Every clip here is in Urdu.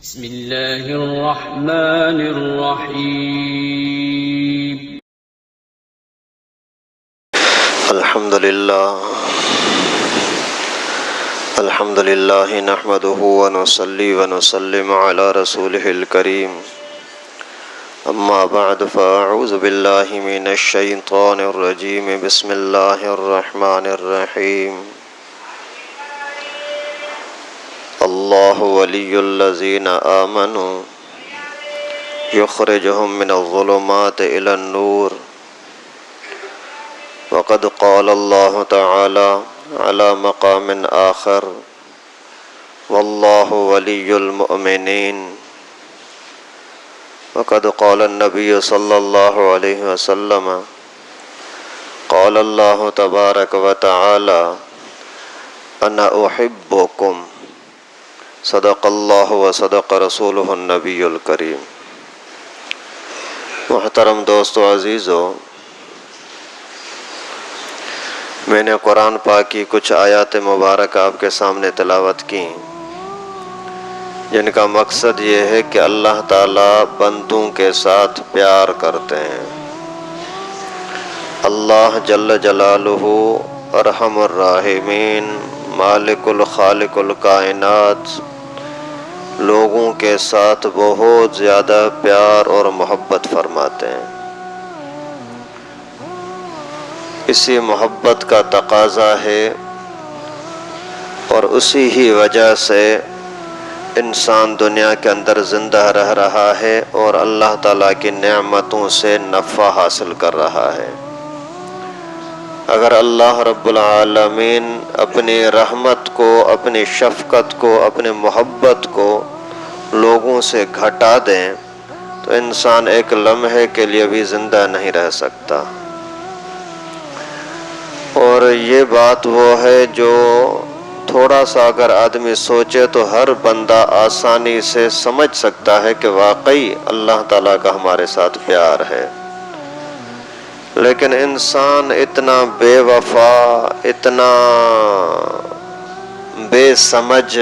بسم الله الرحمن الرحيم. الحمد لله نحمده ونصلي ونسلم على رسوله الكريم. أما بعد فأعوذ بالله من الشيطان الرجيم. بسم الله الرحمن الرحيم. الله ولي الذين آمنوا يخرجهم من الظلمات إلى النور. وقد قال الله تعالى على مقام آخر: والله ولي المؤمنين. وقد قال النبي صلى الله عليه وسلم: قال الله تبارك وتعالى: أنا أحبكم. صدق اللہ و صدق رسولہ النبی الکریم. محترم دوستو عزیزو، میں نے قرآن پاک کی کچھ آیات مبارک آپ کے سامنے تلاوت کی، جن کا مقصد یہ ہے کہ اللہ تعالیٰ بندوں کے ساتھ پیار کرتے ہیں. اللہ جل جلالہ ارحم الراحمین، مالک الخالق الکائنات، لوگوں کے ساتھ بہت زیادہ پیار اور محبت فرماتے ہیں. اسی محبت کا تقاضا ہے اور اسی ہی وجہ سے انسان دنیا کے اندر زندہ رہ رہا ہے اور اللہ تعالیٰ کی نعمتوں سے نفع حاصل کر رہا ہے. اگر اللہ رب العالمین اپنی رحمت کو، اپنی شفقت کو، اپنی محبت کو لوگوں سے گھٹا دیں تو انسان ایک لمحے کے لیے بھی زندہ نہیں رہ سکتا. اور یہ بات وہ ہے جو تھوڑا سا اگر آدمی سوچے تو ہر بندہ آسانی سے سمجھ سکتا ہے کہ واقعی اللہ تعالیٰ کا ہمارے ساتھ پیار ہے. لیکن انسان اتنا بے وفا، اتنا بے سمجھ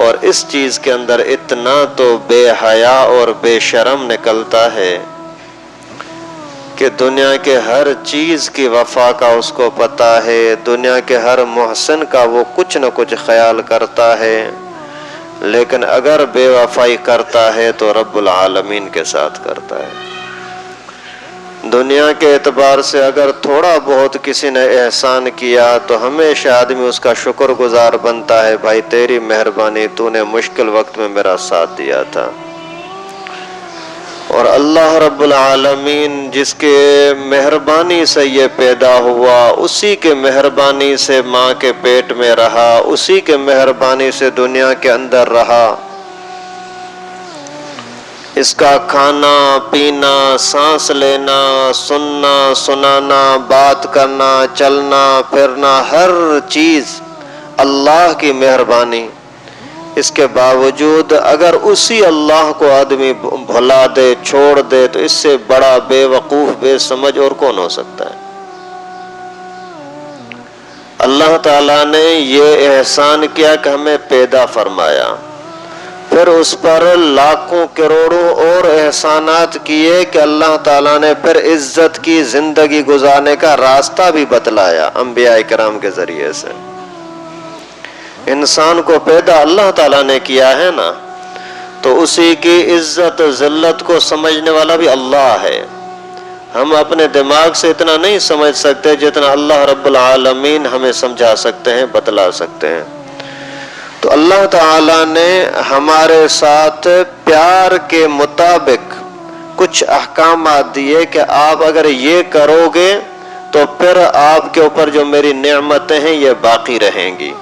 اور اس چیز کے اندر اتنا تو بے حیا اور بے شرم نکلتا ہے کہ دنیا کے ہر چیز کی وفا کا اس کو پتہ ہے، دنیا کے ہر محسن کا وہ کچھ نہ کچھ خیال کرتا ہے، لیکن اگر بے وفائی کرتا ہے تو رب العالمین کے ساتھ کرتا ہے. دنیا کے اعتبار سے اگر تھوڑا بہت کسی نے احسان کیا تو ہمیشہ آدمی اس کا شکر گزار بنتا ہے، بھائی تیری مہربانی، تو نے مشکل وقت میں میرا ساتھ دیا تھا. اور اللہ رب العالمین جس کے مہربانی سے یہ پیدا ہوا، اسی کے مہربانی سے ماں کے پیٹ میں رہا، اسی کے مہربانی سے دنیا کے اندر رہا. اس کا کھانا پینا، سانس لینا، سننا سنانا، بات کرنا، چلنا پھرنا، ہر چیز اللہ کی مہربانی. اس کے باوجود اگر اسی اللہ کو آدمی بھلا دے، چھوڑ دے، تو اس سے بڑا بے وقوف، بے سمجھ اور کون ہو سکتا ہے؟ اللہ تعالیٰ نے یہ احسان کیا کہ ہمیں پیدا فرمایا، پھر اس پر لاکھوں کروڑوں اور احسانات کیے کہ اللہ تعالیٰ نے پھر عزت کی زندگی گزارنے کا راستہ بھی بتلایا انبیاء کرام کے ذریعے سے. انسان کو پیدا اللہ تعالیٰ نے کیا ہے نا، تو اسی کی عزت ذلت کو سمجھنے والا بھی اللہ ہے. ہم اپنے دماغ سے اتنا نہیں سمجھ سکتے جتنا اللہ رب العالمین ہمیں سمجھا سکتے ہیں، بتلا سکتے ہیں. تو اللہ تعالیٰ نے ہمارے ساتھ پیار کے مطابق کچھ احکامات دیے کہ آپ اگر یہ کرو گے تو پھر آپ کے اوپر جو میری نعمتیں ہیں یہ باقی رہیں گی.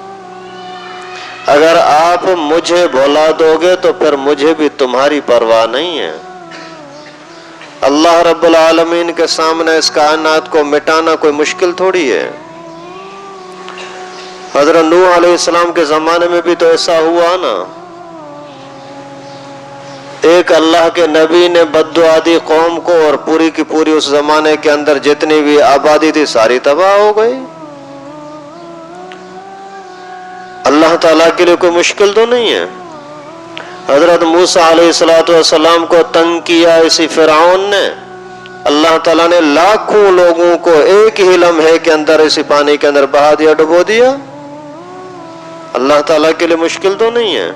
اگر آپ مجھے بھلا دو گے تو پھر مجھے بھی تمہاری پرواہ نہیں ہے. اللہ رب العالمین کے سامنے اس کائنات کو مٹانا کوئی مشکل تھوڑی ہے. حضرت نوح علیہ السلام کے زمانے میں بھی تو ایسا ہوا نا. ایک اللہ کے نبی نے بددعا دی قوم کو اور پوری کی پوری اس زمانے کے اندر جتنی بھی آبادی تھی ساری تباہ ہو گئی. اللہ تعالیٰ کے لیے کوئی مشکل تو نہیں ہے. حضرت موسیٰ علیہ السلام کو تنگ کیا اسی فرعون نے، اللہ تعالیٰ نے لاکھوں لوگوں کو ایک ہی لمحے کے اندر اسی پانی کے اندر بہا دیا، ڈبو دیا۔ اللہ تعالیٰ کے لیے مشکل تو نہیں ہے۔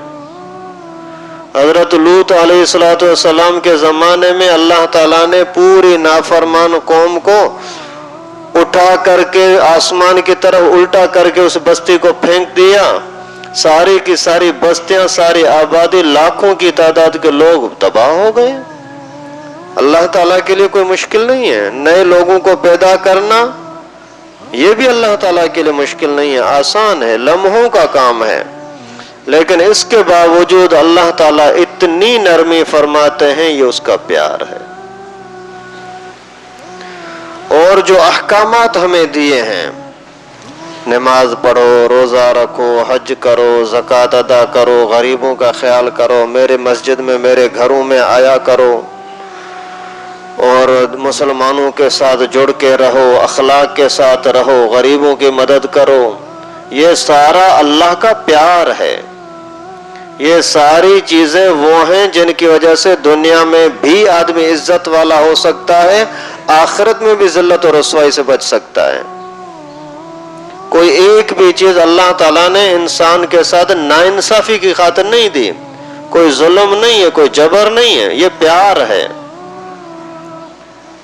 حضرت لوط علیہ السلام کے زمانے میں اللہ تعالیٰ نے پوری نافرمان قوم کو اٹھا کر کے آسمان کی طرف الٹا کر کے اس بستی کو پھینک دیا، ساری کی ساری بستیاں، ساری آبادی، لاکھوں کی تعداد کے لوگ تباہ ہو گئے۔ اللہ تعالیٰ کے لیے کوئی مشکل نہیں ہے۔ نئے لوگوں کو پیدا کرنا یہ بھی اللہ تعالیٰ کے لیے مشکل نہیں ہے، آسان ہے، لمحوں کا کام ہے۔ لیکن اس کے باوجود اللہ تعالیٰ اتنی نرمی فرماتے ہیں، یہ اس کا پیار ہے۔ اور جو احکامات ہمیں دیے ہیں، نماز پڑھو، روزہ رکھو، حج کرو، زکوٰۃ ادا کرو، غریبوں کا خیال کرو، میرے مسجد میں، میرے گھروں میں آیا کرو، اور مسلمانوں کے ساتھ جڑ کے رہو، اخلاق کے ساتھ رہو، غریبوں کی مدد کرو، یہ سارا اللہ کا پیار ہے۔ یہ ساری چیزیں وہ ہیں جن کی وجہ سے دنیا میں بھی آدمی عزت والا ہو سکتا ہے، آخرت میں بھی ذلت اور رسوائی سے بچ سکتا ہے۔ کوئی ایک بھی چیز اللہ تعالیٰ نے انسان کے ساتھ ناانصافی کی خاطر نہیں دی، کوئی ظلم نہیں ہے، کوئی جبر نہیں ہے، یہ پیار ہے۔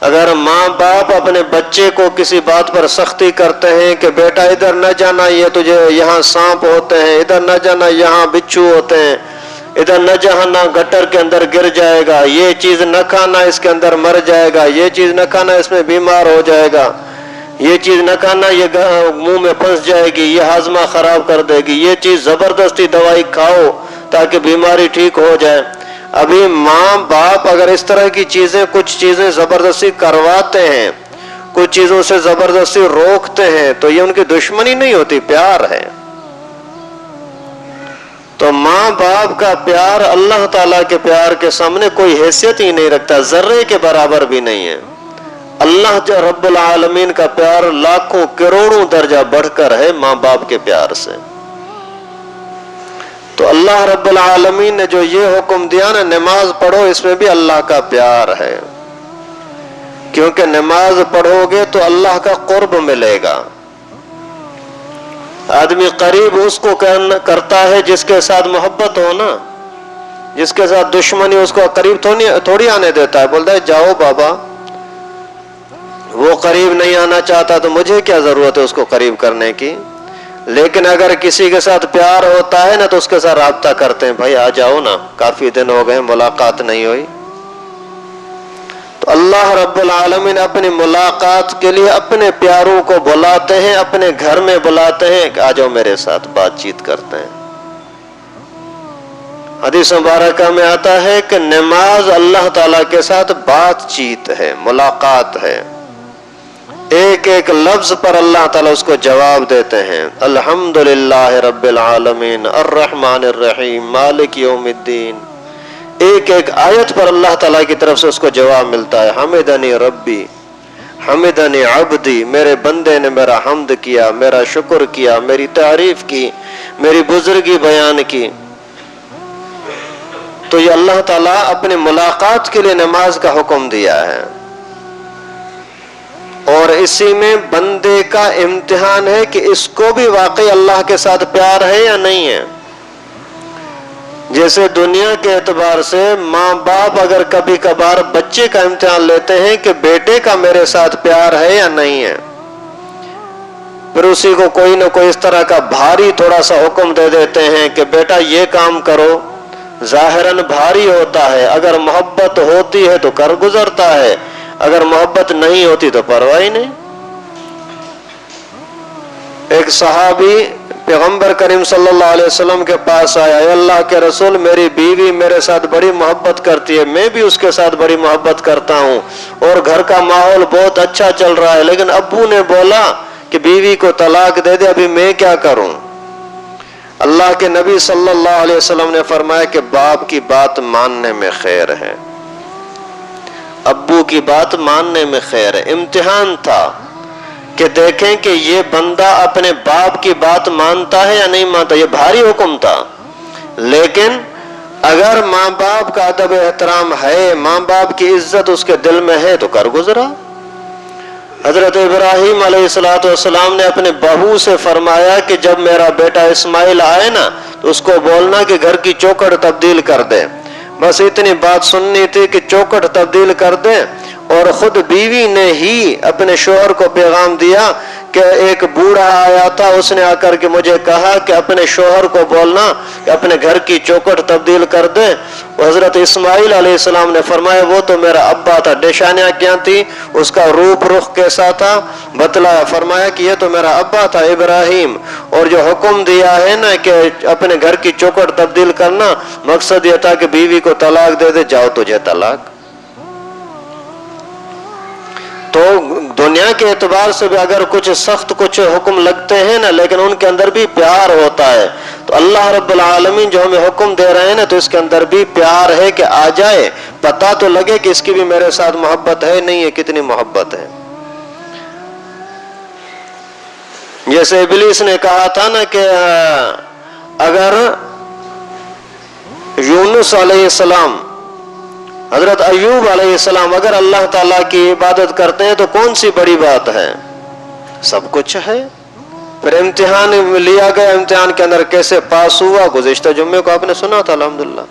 اگر ماں باپ اپنے بچے کو کسی بات پر سختی کرتے ہیں کہ بیٹا ادھر نہ جانا، یہ تجھے یہاں سانپ ہوتے ہیں، ادھر نہ جانا، یہاں بچھو ہوتے ہیں، ادھر نہ جانا، گٹر کے اندر گر جائے گا، یہ چیز نہ کھانا، اس کے اندر مر جائے گا، یہ چیز نہ کھانا، اس میں بیمار ہو جائے گا، یہ چیز نہ کھانا، یہ منہ میں پھنس جائے گی، یہ ہاضمہ خراب کر دے گی، یہ چیز زبردستی دوائی کھاؤ تاکہ بیماری ٹھیک ہو جائے۔ ابھی ماں باپ اگر اس طرح کی چیزیں، کچھ چیزیں زبردستی کرواتے ہیں، کچھ چیزوں سے زبردستی روکتے ہیں، تو یہ ان کی دشمنی نہیں ہوتی، پیار ہے۔ تو ماں باپ کا پیار اللہ تعالیٰ کے پیار کے سامنے کوئی حیثیت ہی نہیں رکھتا، ذرے کے برابر بھی نہیں ہے۔ اللہ جو رب العالمین کا پیار لاکھوں کروڑوں درجہ بڑھ کر ہے ماں باپ کے پیار سے۔ تو اللہ رب العالمین نے جو یہ حکم دیا نا، نماز پڑھو، اس میں بھی اللہ کا پیار ہے، کیونکہ نماز پڑھو گے تو اللہ کا قرب ملے گا۔ آدمی قریب اس کو کرتا ہے جس کے ساتھ محبت ہو نا، جس کے ساتھ دشمنی اس کو قریب تھوڑی آنے دیتا ہے، بولتا ہے جاؤ بابا، وہ قریب نہیں آنا چاہتا تو مجھے کیا ضرورت ہے اس کو قریب کرنے کی۔ لیکن اگر کسی کے ساتھ پیار ہوتا ہے نا تو اس کے ساتھ رابطہ کرتے ہیں، بھائی آ جاؤ نا، کافی دن ہو گئے ملاقات نہیں ہوئی۔ تو اللہ رب العالمین اپنی ملاقات کے لیے اپنے پیاروں کو بلاتے ہیں، اپنے گھر میں بلاتے ہیں کہ آ جاؤ میرے ساتھ بات چیت کرتے ہیں۔ حدیث مبارکہ میں آتا ہے کہ نماز اللہ تعالیٰ کے ساتھ بات چیت ہے، ملاقات ہے، ایک ایک لفظ پر اللہ تعالیٰ اس کو جواب دیتے ہیں۔ الحمدللہ رب العالمین الرحمن الرحیم مالک یوم الدین، ایک ایک آیت پر اللہ تعالیٰ کی طرف سے اس کو جواب ملتا ہے۔ حمدنی ربی حمدنی عبدی، میرے بندے نے میرا حمد کیا، میرا شکر کیا، میری تعریف کی، میری بزرگی بیان کی۔ تو یہ اللہ تعالیٰ اپنی ملاقات کے لیے نماز کا حکم دیا ہے، اور اسی میں بندے کا امتحان ہے کہ اس کو بھی واقعی اللہ کے ساتھ پیار ہے یا نہیں ہے۔ جیسے دنیا کے اعتبار سے ماں باپ اگر کبھی کبھار بچے کا امتحان لیتے ہیں کہ بیٹے کا میرے ساتھ پیار ہے یا نہیں ہے، پھر اسی کو کوئی نہ کوئی اس طرح کا بھاری تھوڑا سا حکم دے دیتے ہیں کہ بیٹا یہ کام کرو، ظاہراً بھاری ہوتا ہے، اگر محبت ہوتی ہے تو کر گزرتا ہے، اگر محبت نہیں ہوتی تو پرواہ ہی نہیں۔ ایک صحابی پیغمبر کریم صلی اللہ علیہ وسلم کے پاس آیا، اے اللہ کے رسول، میری بیوی میرے ساتھ بڑی محبت کرتی ہے، میں بھی اس کے ساتھ بڑی محبت کرتا ہوں، اور گھر کا ماحول بہت اچھا چل رہا ہے، لیکن ابو نے بولا کہ بیوی کو طلاق دے دے، ابھی میں کیا کروں؟ اللہ کے نبی صلی اللہ علیہ وسلم نے فرمایا کہ باپ کی بات ماننے میں خیر ہے، ابو کی بات ماننے میں خیر ہے۔ امتحان تھا کہ دیکھیں کہ یہ بندہ اپنے باپ کی بات مانتا ہے یا نہیں مانتا، یہ بھاری حکم تھا، لیکن اگر ماں باپ کا ادب احترام ہے، ماں باپ کی عزت اس کے دل میں ہے تو کر گزرا۔ حضرت ابراہیم علیہ السلام نے اپنے بہو سے فرمایا کہ جب میرا بیٹا اسماعیل آئے نا تو اس کو بولنا کہ گھر کی چوکھٹ تبدیل کر دے۔ بس اتنی بات سننی تھی کہ چوکھٹ تبدیل کر دے، اور خود بیوی نے ہی اپنے شوہر کو پیغام دیا کہ ایک بوڑھا آیا تھا، اس نے آ کر کے مجھے کہا کہ اپنے شوہر کو بولنا کہ اپنے گھر کی چوکھٹ تبدیل کر دے۔ حضرت اسماعیل علیہ السلام نے فرمایا وہ تو میرا ابا تھا، نشانیاں کیا تھی، اس کا روپ رخ کیسا تھا بتلایا، فرمایا کہ یہ تو میرا ابا تھا ابراہیم، اور جو حکم دیا ہے نا کہ اپنے گھر کی چوکھٹ تبدیل کرنا، مقصد یہ تھا کہ بیوی کو طلاق دے دے، جاؤ تجھے طلاق۔ تو دنیا کے اعتبار سے بھی اگر کچھ سخت کچھ حکم لگتے ہیں نا، لیکن ان کے اندر بھی پیار ہوتا ہے، تو اللہ رب العالمین جو ہمیں حکم دے رہے ہیں نا تو اس کے اندر بھی پیار ہے کہ آ جائے، پتہ تو لگے کہ اس کی بھی میرے ساتھ محبت ہے نہیں ہے، کتنی محبت ہے۔ جیسے ابلیس نے کہا تھا نا کہ اگر یونس علیہ السلام، حضرت ایوب علیہ السلام اگر اللہ تعالیٰ کی عبادت کرتے ہیں تو کون سی بڑی بات ہے، سب کچھ ہے۔ پھر امتحان لیا گیا، امتحان کے اندر کیسے پاس ہوا، گزشتہ جمعے کو آپ نے سنا تھا الحمدللہ۔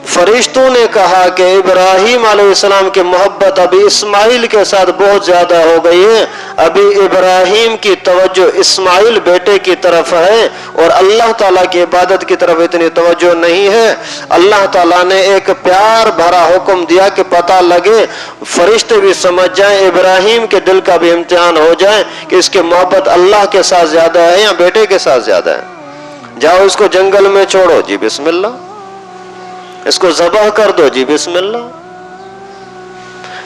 فرشتوں نے کہا کہ ابراہیم علیہ السلام کی محبت ابھی اسماعیل کے ساتھ بہت زیادہ ہو گئی ہے، ابھی ابراہیم کی توجہ اسماعیل بیٹے کی طرف ہے اور اللہ تعالیٰ کی عبادت کی طرف اتنی توجہ نہیں ہے۔ اللہ تعالیٰ نے ایک پیار بھرا حکم دیا کہ پتہ لگے، فرشتے بھی سمجھ جائیں، ابراہیم کے دل کا بھی امتحان ہو جائے کہ اس کی محبت اللہ کے ساتھ زیادہ ہے یا بیٹے کے ساتھ زیادہ ہے۔ جاؤ اس کو جنگل میں چھوڑو، جی بسم اللہ، اس کو ذبح کر دو، جی بسم اللہ۔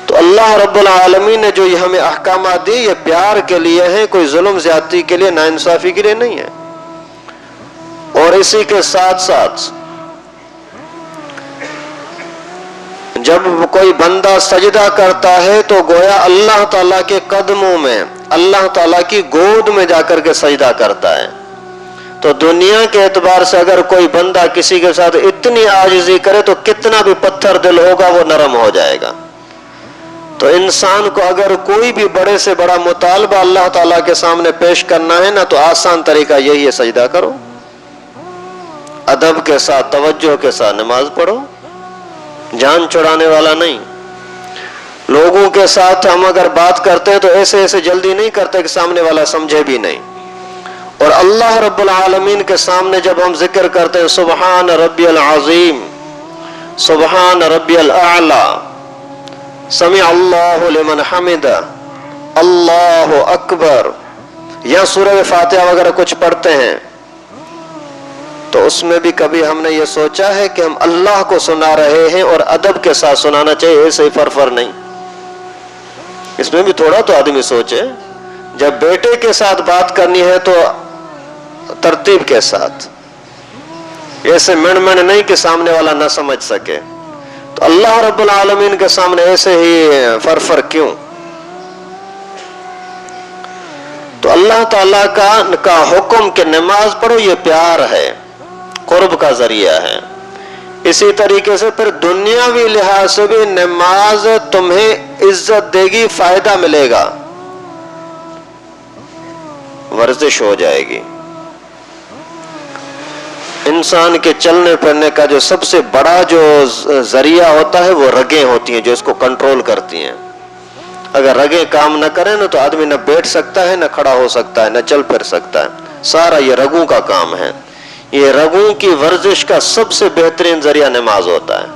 تو اللہ رب العالمین نے جو یہ ہمیں احکامات دی، یہ پیار کے لیے ہیں، کوئی ظلم زیادتی کے لیے، ناانصافی کے لیے نہیں ہے۔ اور اسی کے ساتھ ساتھ جب کوئی بندہ سجدہ کرتا ہے تو گویا اللہ تعالیٰ کے قدموں میں، اللہ تعالیٰ کی گود میں جا کر کے سجدہ کرتا ہے۔ تو دنیا کے اعتبار سے اگر کوئی بندہ کسی کے ساتھ اتنی عاجزی کرے تو کتنا بھی پتھر دل ہوگا وہ نرم ہو جائے گا۔ تو انسان کو اگر کوئی بھی بڑے سے بڑا مطالبہ اللہ تعالیٰ کے سامنے پیش کرنا ہے نا تو آسان طریقہ یہی ہے، سجدہ کرو، ادب کے ساتھ، توجہ کے ساتھ نماز پڑھو، جان چھڑانے والا نہیں۔ لوگوں کے ساتھ ہم اگر بات کرتے ہیں تو ایسے جلدی نہیں کرتے کہ سامنے والا سمجھے بھی نہیں۔ اور اللہ رب العالمین کے سامنے جب ہم ذکر کرتے ہیں سبحان ربی العظیم، سبحان ربی الاعلی، سمع اللہ لمن حمدہ، اللہ اکبر، یا سورہ فاتحہ وغیرہ کچھ پڑھتے ہیں تو اس میں بھی کبھی ہم نے یہ سوچا ہے کہ ہم اللہ کو سنا رہے ہیں اور ادب کے ساتھ سنانا چاہیے، ایسے ہی فرفر نہیں۔ اس میں بھی تھوڑا تو آدمی سوچے، جب بیٹے کے ساتھ بات کرنی ہے تو ترتیب کے ساتھ، ایسے من نہیں کہ سامنے والا نہ سمجھ سکے۔ تو اللہ رب العالمین کے سامنے ایسے ہی فرفر کیوں؟ تو اللہ تعالیٰ کا حکم کہ نماز پڑھو، یہ پیار ہے، قرب کا ذریعہ ہے۔ اسی طریقے سے پھر دنیاوی لحاظ سے بھی نماز تمہیں عزت دے گی، فائدہ ملے گا، ورزش ہو جائے گی۔ انسان کے چلنے پھرنے کا جو سب سے بڑا جو ذریعہ ہوتا ہے وہ رگیں ہوتی ہیں جو اس کو کنٹرول کرتی ہیں۔ اگر رگیں کام نہ کریں نا تو آدمی نہ بیٹھ سکتا ہے، نہ کھڑا ہو سکتا ہے، نہ چل پھر سکتا ہے، سارا یہ رگوں کا کام ہے۔ یہ رگوں کی ورزش کا سب سے بہترین ذریعہ نماز ہوتا ہے۔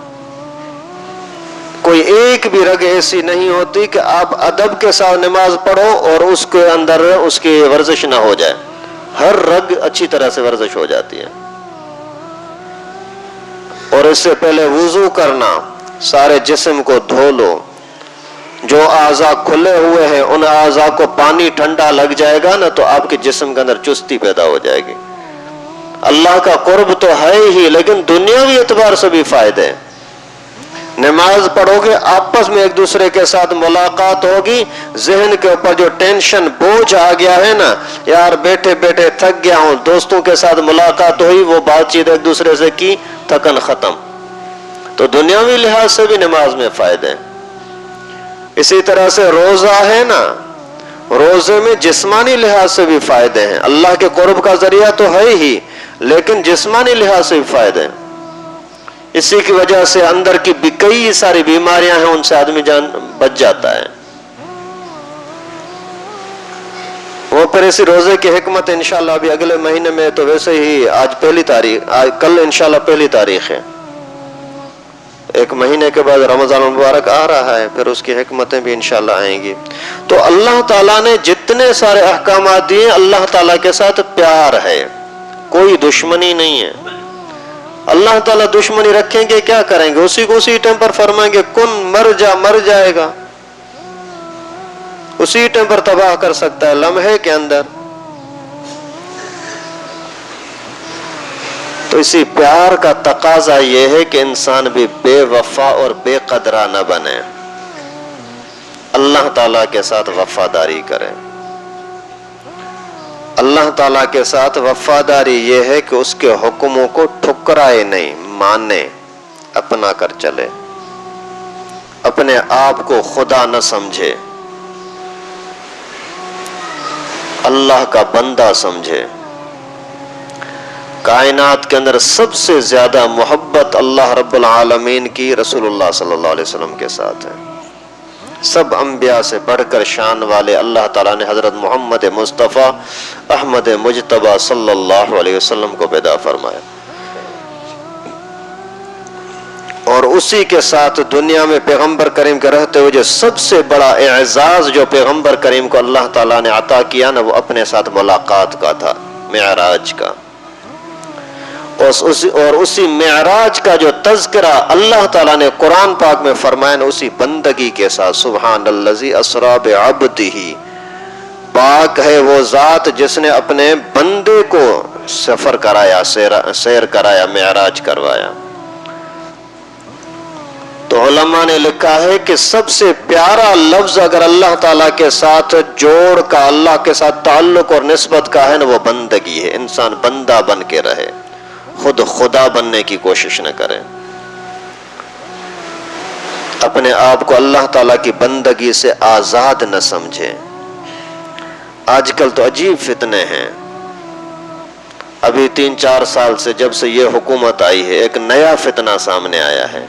کوئی ایک بھی رگ ایسی نہیں ہوتی کہ آپ ادب کے ساتھ نماز پڑھو اور اس کے اندر اس کی ورزش نہ ہو جائے، ہر رگ اچھی طرح سے ورزش ہو جاتی ہے۔ اور اس سے پہلے وضو کرنا، سارے جسم کو دھو لو، جو اعضاء کھلے ہوئے ہیں ان اعضاء کو پانی ٹھنڈا لگ جائے گا نا تو آپ کے جسم کے اندر چستی پیدا ہو جائے گی۔ اللہ کا قرب تو ہے ہی، لیکن دنیاوی اعتبار سے بھی فائدے۔ نماز پڑھو گے آپس میں ایک دوسرے کے ساتھ ملاقات ہوگی، ذہن کے اوپر جو ٹینشن بوجھ آ گیا ہے نا، یار بیٹھے بیٹھے تھک گیا ہوں، دوستوں کے ساتھ ملاقات ہوئی، وہ بات چیت ایک دوسرے سے کی، تھکن ختم۔ تو دنیاوی لحاظ سے بھی نماز میں فائدے ہیں۔ اسی طرح سے روزہ ہے نا، روزے میں جسمانی لحاظ سے بھی فائدے ہیں، اللہ کے قرب کا ذریعہ تو ہے ہی، لیکن جسمانی لحاظ سے بھی فائدے ہیں۔ اسی کی وجہ سے اندر کی بھی کئی ساری بیماریاں ہیں، ان سے آدمی جان بچ جاتا ہے۔ وہ پھر اسی روزے کی حکمت انشاءاللہ ابھی اگلے مہینے میں، تو ویسے ہی آج پہلی تاریخ، کل انشاءاللہ پہلی تاریخ ہے، ایک مہینے کے بعد رمضان المبارک آ رہا ہے، پھر اس کی حکمتیں بھی انشاءاللہ آئیں گی۔ تو اللہ تعالیٰ نے جتنے سارے احکامات دیے، اللہ تعالیٰ کے ساتھ پیار ہے، کوئی دشمنی نہیں ہے۔ اللہ تعالیٰ دشمنی رکھیں گے کیا کریں گے؟ اسی کو اسی ٹائم پر فرمائیں گے کن، مر جا، مر جائے گا، اسی ٹائم پر تباہ کر سکتا ہے لمحے کے اندر۔ تو اسی پیار کا تقاضا یہ ہے کہ انسان بھی بے وفا اور بے قدرہ نہ بنے، اللہ تعالیٰ کے ساتھ وفاداری کرے۔ اللہ تعالیٰ کے ساتھ وفاداری یہ ہے کہ اس کے حکموں کو ٹھکرائے نہیں، مانے، اپنا کر چلے، اپنے آپ کو خدا نہ سمجھے، اللہ کا بندہ سمجھے۔ کائنات کے اندر سب سے زیادہ محبت اللہ رب العالمین کی رسول اللہ صلی اللہ علیہ وسلم کے ساتھ ہے۔ سب انبیاء سے بڑھ کر شان والے اللہ تعالیٰ نے حضرت محمد مصطفیٰ احمد مجتبیٰ صلی اللہ علیہ وسلم کو پیدا فرمایا، اور اسی کے ساتھ دنیا میں پیغمبر کریم کے رہتے ہوئے جو سب سے بڑا اعزاز جو پیغمبر کریم کو اللہ تعالیٰ نے عطا کیا نا، وہ اپنے ساتھ ملاقات کا تھا، معراج کا۔ اور اسی معراج کا جو تذکرہ اللہ تعالیٰ نے قرآن پاک میں فرمایا نا، اسی بندگی کے ساتھ، سبحان الذی اسریٰ بعبدہ، پاک ہے وہ ذات جس نے اپنے بندے کو سفر کرایا، سیر کرایا، معراج کروایا۔ تو علماء نے لکھا ہے کہ سب سے پیارا لفظ اگر اللہ تعالیٰ کے ساتھ جوڑ کا، اللہ کے ساتھ تعلق اور نسبت کا ہے نا، وہ بندگی ہے۔ انسان بندہ بن کے رہے، خود خدا بننے کی کوشش نہ کرے، اپنے آپ کو اللہ تعالیٰ کی بندگی سے آزاد نہ سمجھے۔ آج کل تو عجیب فتنے ہیں، ابھی 3-4 سال سے جب سے یہ حکومت آئی ہے، ایک نیا فتنہ سامنے آیا ہے،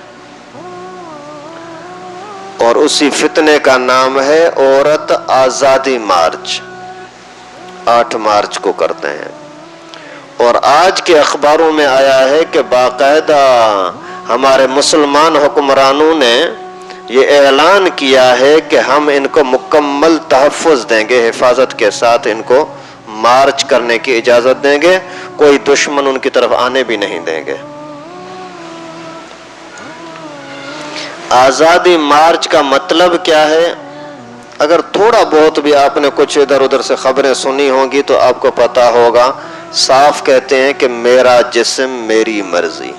اور اسی فتنے کا نام ہے عورت آزادی مارچ۔ 8 مارچ کو کرتے ہیں، اور آج کے اخباروں میں آیا ہے کہ باقاعدہ ہمارے مسلمان حکمرانوں نے یہ اعلان کیا ہے کہ ہم ان کو مکمل تحفظ دیں گے، حفاظت کے ساتھ ان کو مارچ کرنے کی اجازت دیں گے، کوئی دشمن ان کی طرف آنے بھی نہیں دیں گے۔ آزادی مارچ کا مطلب کیا ہے؟ اگر تھوڑا بہت بھی آپ نے کچھ ادھر ادھر سے خبریں سنی ہوں گی تو آپ کو پتا ہوگا، صاف کہتے ہیں کہ میرا جسم میری مرضی،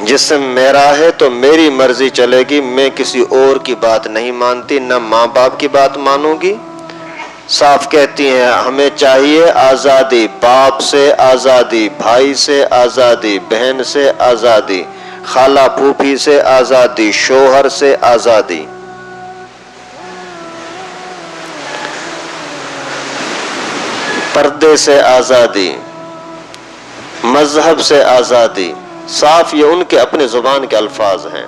جسم میرا ہے تو میری مرضی چلے گی، میں کسی اور کی بات نہیں مانتی، نہ ماں باپ کی بات مانوں گی۔ صاف کہتی ہیں ہمیں چاہیے آزادی باپ سے، آزادی بھائی سے، آزادی بہن سے، آزادی خالہ پھوپھی سے، آزادی شوہر سے، آزادی پردے سے، آزادی مذہب سے، آزادی۔ صاف یہ ان کے اپنے زبان کے الفاظ ہیں۔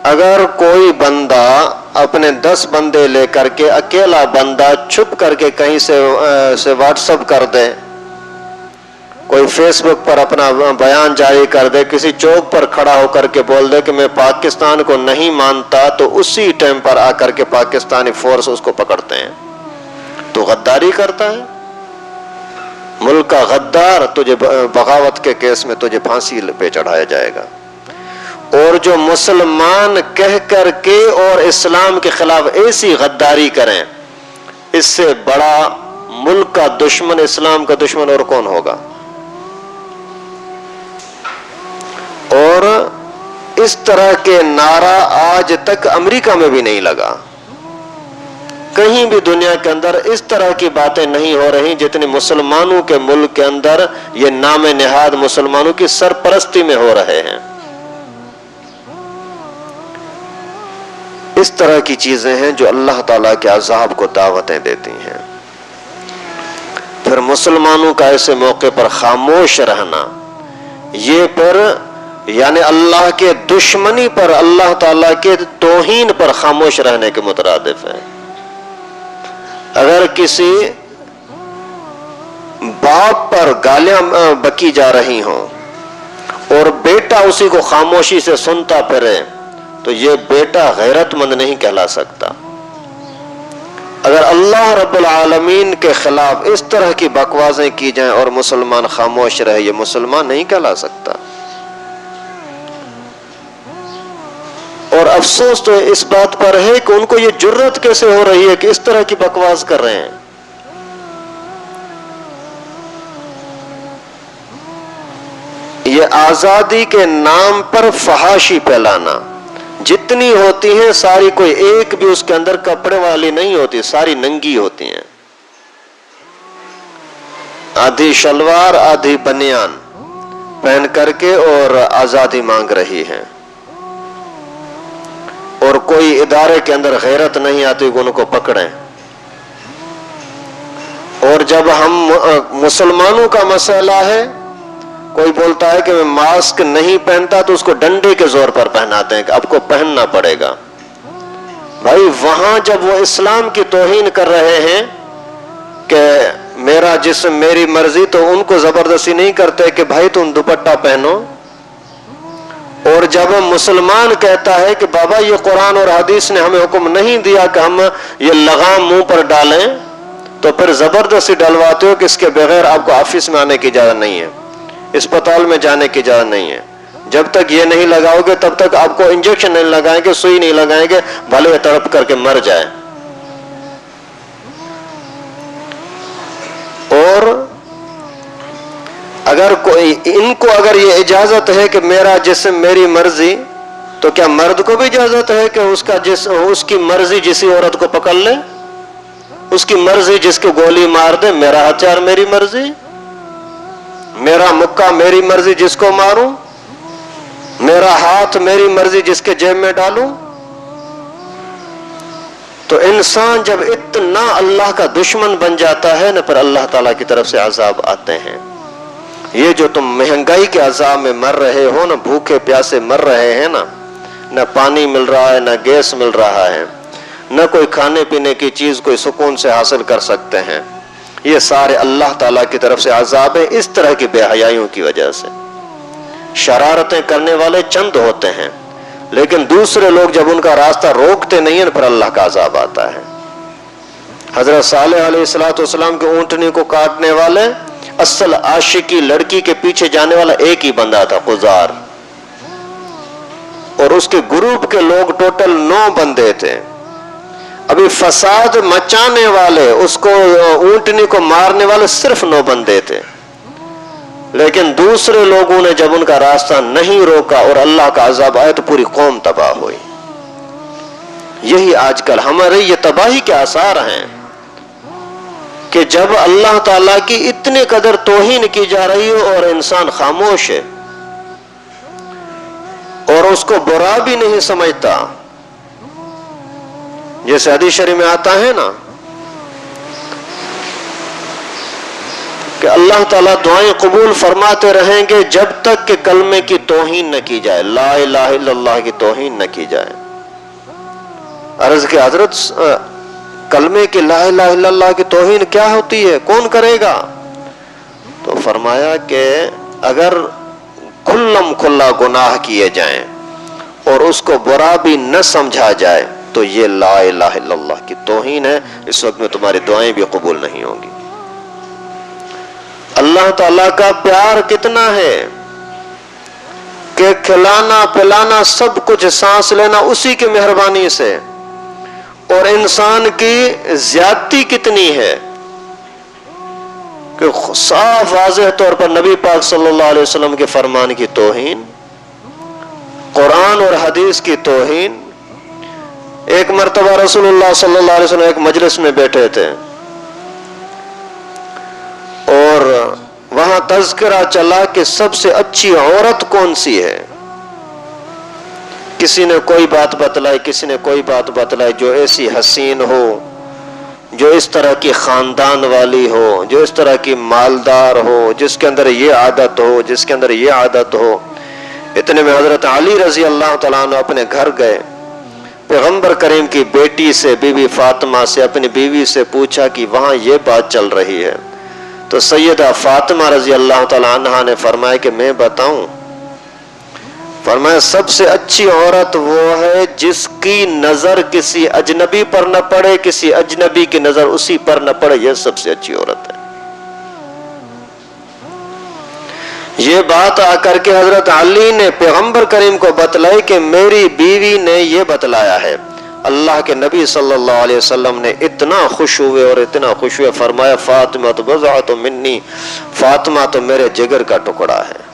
اگر کوئی بندہ اپنے 10 بندے لے کر کے، اکیلا بندہ چھپ کر کے کہیں سے واٹس اپ کر دے، کوئی فیس بک پر اپنا بیان جاری کر دے، کسی چوک پر کھڑا ہو کر کے بول دے کہ میں پاکستان کو نہیں مانتا، تو اسی ٹائم پر آ کر کے پاکستانی فورس اس کو پکڑتے ہیں۔ تو غداری کرتا ہے، ملک کا غدار، تجھے بغاوت کے کیس میں تجھے پھانسی پہ چڑھایا جائے گا۔ اور جو مسلمان کہہ کر کے اور اسلام کے خلاف ایسی غداری کریں، اس سے بڑا ملک کا دشمن، اسلام کا دشمن اور کون ہوگا؟ اور اس طرح کے نعرہ آج تک امریکہ میں بھی نہیں لگا، کہیں بھی دنیا کے اندر اس طرح کی باتیں نہیں ہو رہی جتنی مسلمانوں کے ملک کے اندر یہ نام نہاد مسلمانوں کی سرپرستی میں ہو رہے ہیں۔ اس طرح کی چیزیں ہیں جو اللہ تعالیٰ کے عذاب کو دعوتیں دیتی ہیں۔ پھر مسلمانوں کا ایسے موقع پر خاموش رہنا، یہ پھر یعنی اللہ کے دشمنی پر، اللہ تعالیٰ کے توہین پر خاموش رہنے کے مترادف ہے۔ اگر کسی باپ پر گالیاں بکی جا رہی ہوں اور بیٹا اسی کو خاموشی سے سنتا پھرے تو یہ بیٹا غیرت مند نہیں کہلا سکتا۔ اگر اللہ رب العالمین کے خلاف اس طرح کی بکواسیں کی جائیں اور مسلمان خاموش رہے، یہ مسلمان نہیں کہلا سکتا۔ اور افسوس تو اس بات پر ہے کہ ان کو یہ جرت کیسے ہو رہی ہے کہ اس طرح کی بکواس کر رہے ہیں۔ یہ آزادی کے نام پر فحاشی پھیلانا، جتنی ہوتی ہیں ساری، کوئی ایک بھی اس کے اندر کپڑے والی نہیں ہوتی، ساری ننگی ہوتی ہیں، آدھی شلوار آدھی بنیان پہن کر کے اور آزادی مانگ رہی ہیں۔ اور کوئی ادارے کے اندر غیرت نہیں آتی کہ ان کو پکڑیں۔ اور جب ہم مسلمانوں کا مسئلہ ہے، کوئی بولتا ہے کہ میں ماسک نہیں پہنتا تو اس کو ڈنڈے کے زور پر پہناتے ہیں کہ اب کو پہننا پڑے گا۔ بھائی وہاں جب وہ اسلام کی توہین کر رہے ہیں کہ میرا جسم میری مرضی، تو ان کو زبردستی نہیں کرتے کہ بھائی تم دوپٹہ پہنو۔ اور جب مسلمان کہتا ہے کہ بابا یہ قرآن اور حدیث نے ہمیں حکم نہیں دیا کہ ہم یہ لگام منہ پر ڈالیں، تو پھر زبردستی ڈلواتے ہو کہ اس کے بغیر آپ کو آفس میں آنے کی اجازت نہیں ہے، اسپتال میں جانے کی اجازت نہیں ہے۔ جب تک یہ نہیں لگاؤ گے تب تک آپ کو انجیکشن نہیں لگائیں گے، سوئی نہیں لگائیں گے، بھلے وہ تڑپ کر کے مر جائے۔ اور اگر کوئی ان کو اگر یہ اجازت ہے کہ میرا جسم میری مرضی، تو کیا مرد کو بھی اجازت ہے کہ اس کا جسم اس کی مرضی جسی عورت کو پکڑ لے، اس کی مرضی جس کو گولی مار دے؟ میرا ہتھیار میری مرضی، میرا مکہ میری مرضی جس کو ماروں، میرا ہاتھ میری مرضی جس کے جیب میں ڈالوں۔ تو انسان جب اتنا اللہ کا دشمن بن جاتا ہے نا، پھر اللہ تعالیٰ کی طرف سے عذاب آتے ہیں۔ یہ جو تم مہنگائی کے عذاب میں مر رہے ہو نا، بھوکے پیاسے مر رہے ہیں نا، نہ پانی مل رہا ہے، نہ گیس مل رہا ہے، نہ کوئی کھانے پینے کی چیز کوئی سکون سے حاصل کر سکتے ہیں، یہ سارے اللہ تعالیٰ کی طرف سے عذاب ہیں، اس طرح کی بے حیائیوں کی وجہ سے۔ شرارتیں کرنے والے چند ہوتے ہیں، لیکن دوسرے لوگ جب ان کا راستہ روکتے نہیں ہیں، پھر اللہ کا عذاب آتا ہے۔ حضرت صالح علیہ السلام کے اونٹنی کو کاٹنے والے اصل عاشقی لڑکی کے پیچھے جانے والا ایک ہی بندہ تھا، قزار، اور اس کے گروپ کے لوگ ٹوٹل 9 بندے تھے۔ ابھی فساد مچانے والے، اس کو اونٹنی کو مارنے والے صرف 9 بندے تھے، لیکن دوسرے لوگوں نے جب ان کا راستہ نہیں روکا اور اللہ کا عذاب آیا تو پوری قوم تباہ ہوئی۔ یہی آج کل ہمارے یہ تباہی کے آثار ہیں کہ جب اللہ تعالیٰ کی اتنے قدر توہین کی جا رہی ہو اور انسان خاموش ہے اور اس کو برا بھی نہیں سمجھتا۔ جیسے حدیث شریف میں آتا ہے نا کہ اللہ تعالیٰ دعائیں قبول فرماتے رہیں گے جب تک کہ کلمے کی توہین نہ کی جائے، لا الہ الا اللہ کی توہین نہ کی جائے۔ عرض کہ حضرت کلمے کی لا الہ الا اللہ کی توہین کیا ہوتی ہے، کون کرے گا؟ تو فرمایا کہ اگر کھلم کھلا گناہ کیے جائیں اور اس کو برا بھی نہ سمجھا جائے تو یہ لا الہ الا اللہ کی توہین ہے، اس وقت میں تمہاری دعائیں بھی قبول نہیں ہوں گی۔ اللہ تعالیٰ کا پیار کتنا ہے کہ کھلانا پلانا سب کچھ، سانس لینا اسی کی مہربانی سے، اور انسان کی زیادتی کتنی ہے کہ صاف واضح طور پر نبی پاک صلی اللہ علیہ وسلم کے فرمان کی توہین، قرآن اور حدیث کی توہین۔ ایک مرتبہ رسول اللہ صلی اللہ علیہ وسلم ایک مجلس میں بیٹھے تھے اور وہاں تذکرہ چلا کہ سب سے اچھی عورت کون سی ہے۔ کسی نے کوئی بات بتلائی، کسی نے کوئی بات بتلائی، جو ایسی حسین ہو، جو اس طرح کی خاندان والی ہو، جو اس طرح کی مالدار ہو، جس کے اندر یہ عادت ہو، جس کے اندر یہ عادت ہو۔ اتنے میں حضرت علی رضی اللہ تعالیٰ عنہ اپنے گھر گئے، پیغمبر کریم کی بیٹی سے، بی بی فاطمہ سے، اپنی بیوی سے پوچھا کہ وہاں یہ بات چل رہی ہے۔ تو سیدہ فاطمہ رضی اللہ تعالیٰ عنہ نے فرمایا کہ میں بتاؤں؟ فرمایا سب سے اچھی عورت وہ ہے جس کی نظر کسی اجنبی پر نہ پڑے، کسی اجنبی کی نظر اسی پر نہ پڑے، یہ سب سے اچھی عورت ہے۔ یہ بات آ کر کے حضرت علی نے پیغمبر کریم کو بتلائی کہ میری بیوی نے یہ بتلایا ہے۔ اللہ کے نبی صلی اللہ علیہ وسلم نے اتنا خوش ہوئے اور اتنا خوش ہوئے، فرمایا فاطمہ تو بضعۃ منی، فاطمہ تو میرے جگر کا ٹکڑا ہے۔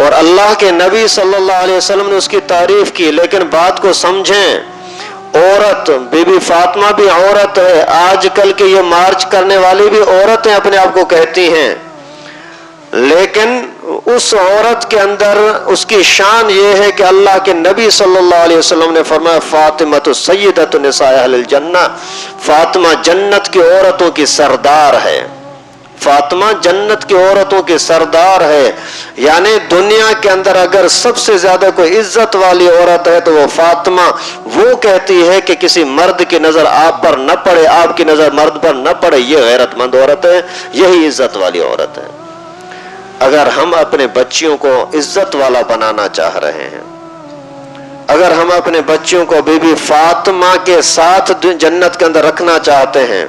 اور اللہ کے نبی صلی اللہ علیہ وسلم نے اس کی تعریف کی، لیکن بات کو سمجھیں، عورت بی بی فاطمہ بھی عورت ہے، آج کل کے یہ مارچ کرنے والی بھی عورتیں اپنے آپ کو کہتی ہیں، لیکن اس عورت کے اندر اس کی شان یہ ہے کہ اللہ کے نبی صلی اللہ علیہ وسلم نے فرمایا فاطمہ سیدۃ نساء اہل الجنہ، فاطمہ جنت کی عورتوں کی سردار ہے، فاطمہ جنت کی عورتوں کی سردار ہے۔ یعنی دنیا کے اندر اگر سب سے زیادہ کوئی عزت والی عورت ہے تو وہ فاطمہ، وہ کہتی ہے کہ کسی مرد کی نظر آپ پر نہ پڑے، آپ کی نظر مرد پر نہ پڑے، یہ غیرت مند عورت ہے، یہی عزت والی عورت ہے۔ اگر ہم اپنے بچیوں کو عزت والا بنانا چاہ رہے ہیں، اگر ہم اپنے بچوں کو بی بی فاطمہ کے ساتھ جنت کے اندر رکھنا چاہتے ہیں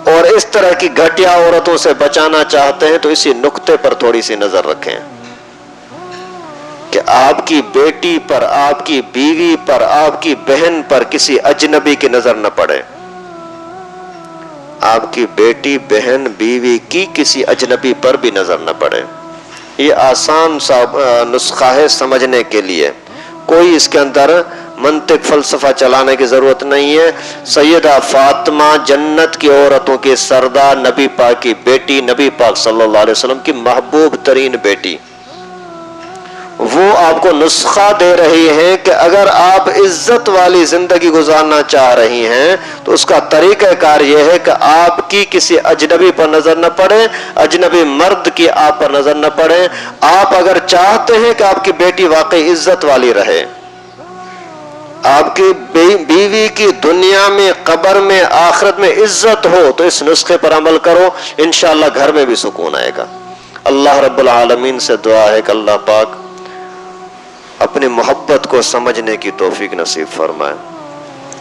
اور اس طرح کی گھٹیا عورتوں سے بچانا چاہتے ہیں تو اسی نقطے پر تھوڑی سی نظر رکھیں کہ آپ کی بیٹی پر، آپ کی بیوی پر، آپ کی بہن پر کسی اجنبی کی نظر نہ پڑے، آپ کی بیٹی، بہن، بیوی کی کسی اجنبی پر بھی نظر نہ پڑے۔ یہ آسان سا نسخہ ہے سمجھنے کے لیے، کوئی اس کے اندر منطق فلسفہ چلانے کی ضرورت نہیں ہے۔ سیدہ فاطمہ جنت کی عورتوں کی سردار، نبی پاک کی بیٹی، نبی پاک صلی اللہ علیہ وسلم کی محبوب ترین بیٹی، وہ آپ کو نسخہ دے رہی ہے کہ اگر آپ عزت والی زندگی گزارنا چاہ رہی ہیں تو اس کا طریقہ کار یہ ہے کہ آپ کی کسی اجنبی پر نظر نہ پڑے، اجنبی مرد کی آپ پر نظر نہ پڑے۔ آپ اگر چاہتے ہیں کہ آپ کی بیٹی واقعی عزت والی رہے، آپ کی بیوی کی دنیا میں، قبر میں، آخرت میں عزت ہو، تو اس نسخے پر عمل کرو، انشاءاللہ گھر میں بھی سکون آئے گا۔ اللہ رب العالمین سے دعا ہے کہ اللہ پاک اپنی محبت کو سمجھنے کی توفیق نصیب فرمائے۔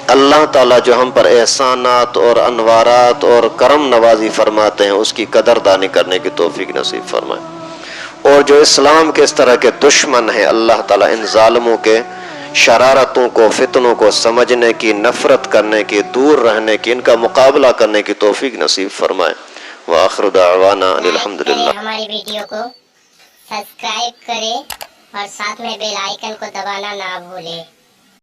اللہ تعالیٰ جو ہم پر احسانات اور انوارات اور کرم نوازی فرماتے ہیں، اس کی قدردانی کرنے کی توفیق نصیب فرمائے۔ اور جو اسلام کے اس طرح کے دشمن ہیں، اللہ تعالیٰ ان ظالموں کے شرارتوں کو، فتنوں کو سمجھنے کی، نفرت کرنے کی، دور رہنے کی، ان کا مقابلہ کرنے کی توفیق نصیب فرمائے۔ وآخر دعوانا الحمدللہ۔ ہماری ویڈیو کو سبسکرائب کریں اور ساتھ میں بیل آئیکن کو دبانا نہ بھولیں۔